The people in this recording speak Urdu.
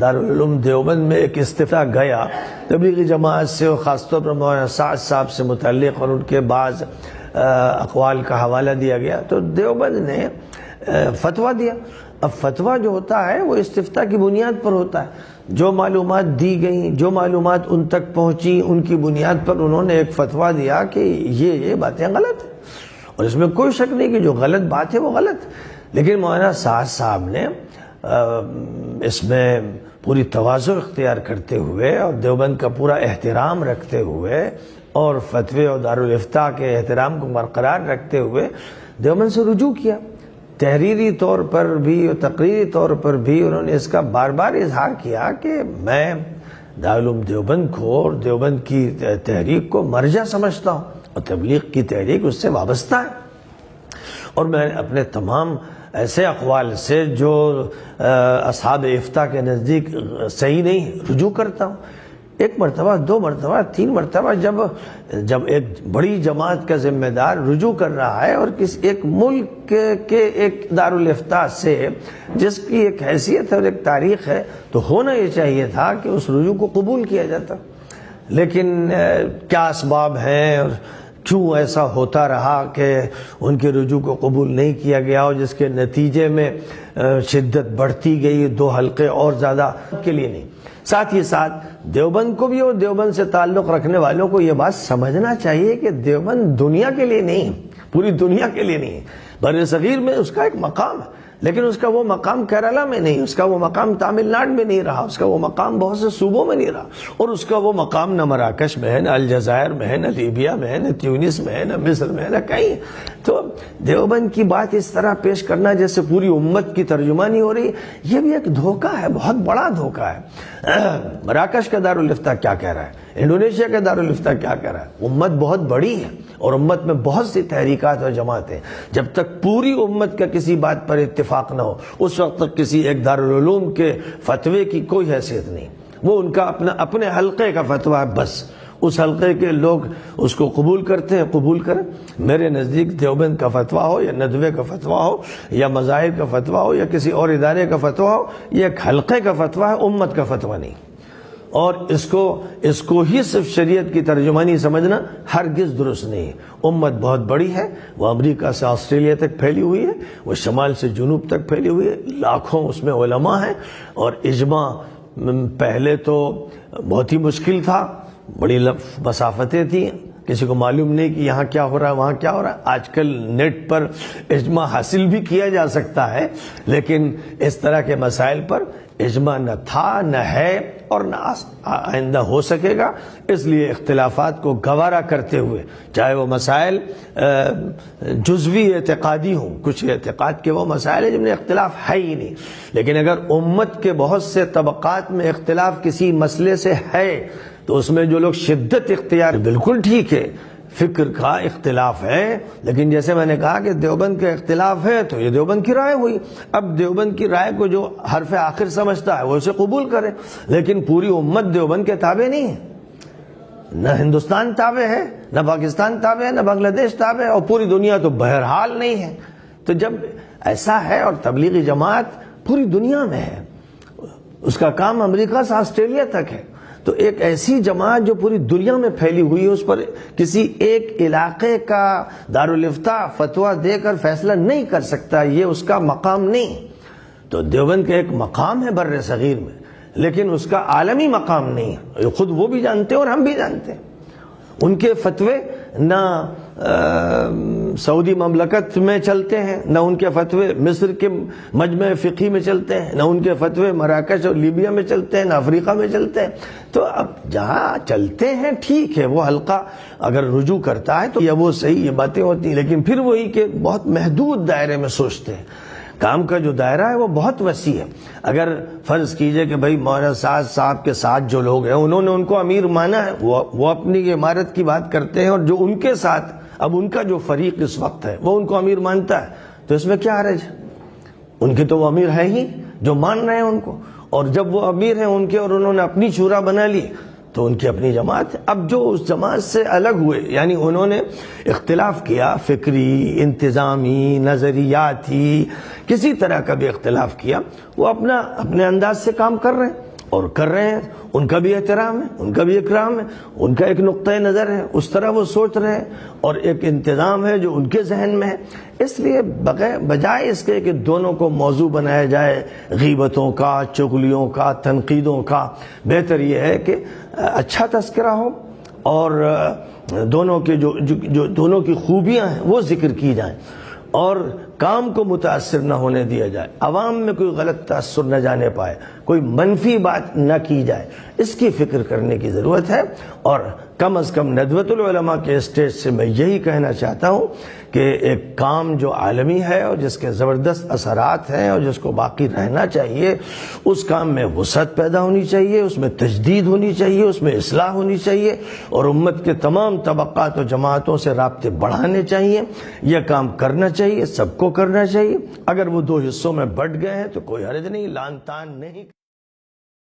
دارالعلوم دیوبند میں ایک استفتاء گیا تبلیغی جماعت سے، اور خاص طور پر مولانا سعد صاحب سے متعلق، اور ان کے بعض اقوال کا حوالہ دیا گیا، تو دیوبند نے فتویٰ دیا۔ اب فتویٰ جو ہوتا ہے وہ استفتاء کی بنیاد پر ہوتا ہے، جو معلومات دی گئیں، جو معلومات ان تک پہنچی، ان کی بنیاد پر انہوں نے ایک فتویٰ دیا کہ یہ باتیں غلط ہیں، اور اس میں کوئی شک نہیں کہ جو غلط بات ہے وہ غلط ہے۔ لیکن مولانا سعد صاحب نے اس میں پوری تواضع اختیار کرتے ہوئے اور دیوبند کا پورا احترام رکھتے ہوئے اور فتوے اور دارالافتاء کے احترام کو برقرار رکھتے ہوئے دیوبند سے رجوع کیا۔ تحریری طور پر بھی اور تقریری طور پر بھی انہوں نے اس کا بار بار اظہار کیا کہ میں دارالعلوم دیوبند کو اور دیوبند کی تحریک کو مرجع سمجھتا ہوں، اور تبلیغ کی تحریک اس سے وابستہ ہے، اور میں اپنے تمام ایسے اقوال سے جو اصحاب افتاء کے نزدیک صحیح نہیں رجوع کرتا ہوں۔ ایک مرتبہ، دو مرتبہ، تین مرتبہ جب ایک بڑی جماعت کا ذمہ دار رجوع کر رہا ہے اور کسی ایک ملک کے ایک دارالافتاء سے جس کی ایک حیثیت ہے اور ایک تاریخ ہے، تو ہونا یہ چاہیے تھا کہ اس رجوع کو قبول کیا جاتا۔ لیکن کیا اسباب ہیں اور کیوں ایسا ہوتا رہا کہ ان کے رجوع کو قبول نہیں کیا گیا، اور جس کے نتیجے میں شدت بڑھتی گئی، دو حلقے اور زیادہ کے لیے نہیں۔ ساتھ ہی ساتھ دیوبند کو بھی اور دیوبند سے تعلق رکھنے والوں کو یہ بات سمجھنا چاہیے کہ دیوبند دنیا کے لیے نہیں، پوری دنیا کے لیے نہیں، بر صغیر میں اس کا ایک مقام ہے، لیکن اس کا وہ مقام کیرالہ میں نہیں، اس کا وہ مقام تامل ناڈو میں نہیں رہا، اس کا وہ مقام بہت سے صوبوں میں نہیں رہا، اور اس کا وہ مقام نہ مراکش میں ہے، نہ الجزائر میں ہے، نہ لیبیا میں ہے، نہ تیونس میں ہے، نہ مصر میں ہے، نہ کہیں۔ تو دیوبند کی بات اس طرح پیش کرنا جیسے پوری امت کی ترجمانی ہو رہی، یہ بھی ایک دھوکہ ہے، بہت بڑا دھوکہ ہے۔ مراکش کا دارالافتاء کیا کہہ رہا ہے، انڈونیشیا کا دارالافتاء کیا کہہ رہا ہے؟ امت بہت بڑی ہے، اور امت میں بہت سی تحریکات اور جماعتیں، جب تک پوری امت کا کسی بات پر اتفاق نہ ہو اس وقت تک کسی ایک دارالعلوم کے فتوے کی کوئی حیثیت نہیں۔ وہ ان کا اپنے حلقے کا فتویٰ ہے، بس اس حلقے کے لوگ اس کو قبول کرتے ہیں، قبول کریں۔ میرے نزدیک دیوبند کا فتویٰ ہو یا ندوے کا فتویٰ ہو یا مذاہب کا فتویٰ ہو یا کسی اور ادارے کا فتویٰ ہو، یہ ایک حلقے کا فتویٰ ہے، امت کا فتویٰ نہیں، اور اس کو ہی صرف شریعت کی ترجمانی سمجھنا ہرگز درست نہیں ہے۔ امت بہت بڑی ہے، وہ امریکہ سے آسٹریلیا تک پھیلی ہوئی ہے، وہ شمال سے جنوب تک پھیلی ہوئی ہے، لاکھوں اس میں علماء ہیں، اور اجماع پہلے تو بہت ہی مشکل تھا، بڑی مسافتیں تھیں، کسی کو معلوم نہیں کہ یہاں کیا ہو رہا ہے وہاں کیا ہو رہا ہے۔ آج کل نیٹ پر اجماع حاصل بھی کیا جا سکتا ہے، لیکن اس طرح کے مسائل پر اجماع نہ تھا، نہ ہے، اور نہ آئندہ ہو سکے گا۔ اس لیے اختلافات کو گوارا کرتے ہوئے، چاہے وہ مسائل جزوی اعتقادی ہوں، کچھ اعتقاد کے وہ مسائل ہیں جن میں اختلاف ہے ہی نہیں، لیکن اگر امت کے بہت سے طبقات میں اختلاف کسی مسئلے سے ہے تو اس میں جو لوگ شدت اختیار، بالکل ٹھیک ہے، فکر کا اختلاف ہے، لیکن جیسے میں نے کہا کہ دیوبند کا اختلاف ہے تو یہ دیوبند کی رائے ہوئی۔ اب دیوبند کی رائے کو جو حرف آخر سمجھتا ہے وہ اسے قبول کرے، لیکن پوری امت دیوبند کے تابع نہیں ہے، نہ ہندوستان تابع ہے، نہ پاکستان تابع ہے، نہ بنگلہ دیش تابع ہے، اور پوری دنیا تو بہرحال نہیں ہے۔ تو جب ایسا ہے اور تبلیغی جماعت پوری دنیا میں ہے، اس کا کام امریکہ سے آسٹریلیا تک ہے، تو ایک ایسی جماعت جو پوری دنیا میں پھیلی ہوئی ہے، اس پر کسی ایک علاقے کا دارالافتاء فتویٰ دے کر فیصلہ نہیں کر سکتا، یہ اس کا مقام نہیں۔ تو دیوبند کا ایک مقام ہے بر صغیر میں، لیکن اس کا عالمی مقام نہیں ہے، خود وہ بھی جانتے ہیں اور ہم بھی جانتے ہیں۔ ان کے فتوے نہ سعودی مملکت میں چلتے ہیں، نہ ان کے فتوے مصر کے مجمع فقہی میں چلتے ہیں، نہ ان کے فتوے مراکش اور لیبیا میں چلتے ہیں، نہ افریقہ میں چلتے ہیں۔ تو اب جہاں چلتے ہیں ٹھیک ہے، وہ حلقہ اگر رجوع کرتا ہے تو یا وہ صحیح، یہ باتیں ہوتی ہیں، لیکن پھر وہی کہ بہت محدود دائرے میں سوچتے ہیں۔ کام کا جو دائرہ ہے وہ بہت وسیع ہے۔ اگر فرض کیجئے کہ بھائی مولانا سعد صاحب کے ساتھ جو لوگ ہیں انہوں نے ان کو امیر مانا ہے، وہ اپنی عمارت کی بات کرتے ہیں، اور جو ان کے ساتھ اب ان کا جو فریق اس وقت ہے وہ ان کو امیر مانتا ہے، تو اس میں کیا حرج ہے؟ ان کے تو وہ امیر ہے ہی جو مان رہے ہیں ان کو، اور جب وہ امیر ہیں ان کے اور انہوں نے اپنی شورا بنا لی تو ان کی اپنی جماعت ہے۔ اب جو اس جماعت سے الگ ہوئے، یعنی انہوں نے اختلاف کیا، فکری، انتظامی، نظریاتی، کسی طرح کا بھی اختلاف کیا، وہ اپنے انداز سے کام کر رہے ہیں، اور کر رہے ہیں، ان کا بھی احترام ہے، ان کا بھی اکرام ہے، ان کا ایک نقطۂ نظر ہے، اس طرح وہ سوچ رہے ہیں، اور ایک انتظام ہے جو ان کے ذہن میں ہے۔ اس لیے بجائے اس کے کہ دونوں کو موضوع بنایا جائے غیبتوں کا، چغلیوں کا، تنقیدوں کا، بہتر یہ ہے کہ اچھا تذکرہ ہو اور دونوں کے جو دونوں کی خوبیاں ہیں وہ ذکر کی جائیں، اور کام کو متاثر نہ ہونے دیا جائے، عوام میں کوئی غلط تاثر نہ جانے پائے، کوئی منفی بات نہ کی جائے، اس کی فکر کرنے کی ضرورت ہے۔ اور کم از کم ندوۃ العلماء کے اسٹیج سے میں یہی کہنا چاہتا ہوں کہ ایک کام جو عالمی ہے اور جس کے زبردست اثرات ہیں اور جس کو باقی رہنا چاہیے، اس کام میں وسعت پیدا ہونی چاہیے، اس میں تجدید ہونی چاہیے، اس میں اصلاح ہونی چاہیے، اور امت کے تمام طبقات و جماعتوں سے رابطے بڑھانے چاہیے۔ یہ کام کرنا چاہیے، سب کو کرنا چاہیے۔ اگر وہ دو حصوں میں بٹ گئے ہیں تو کوئی حرج نہیں، لان تان نہیں۔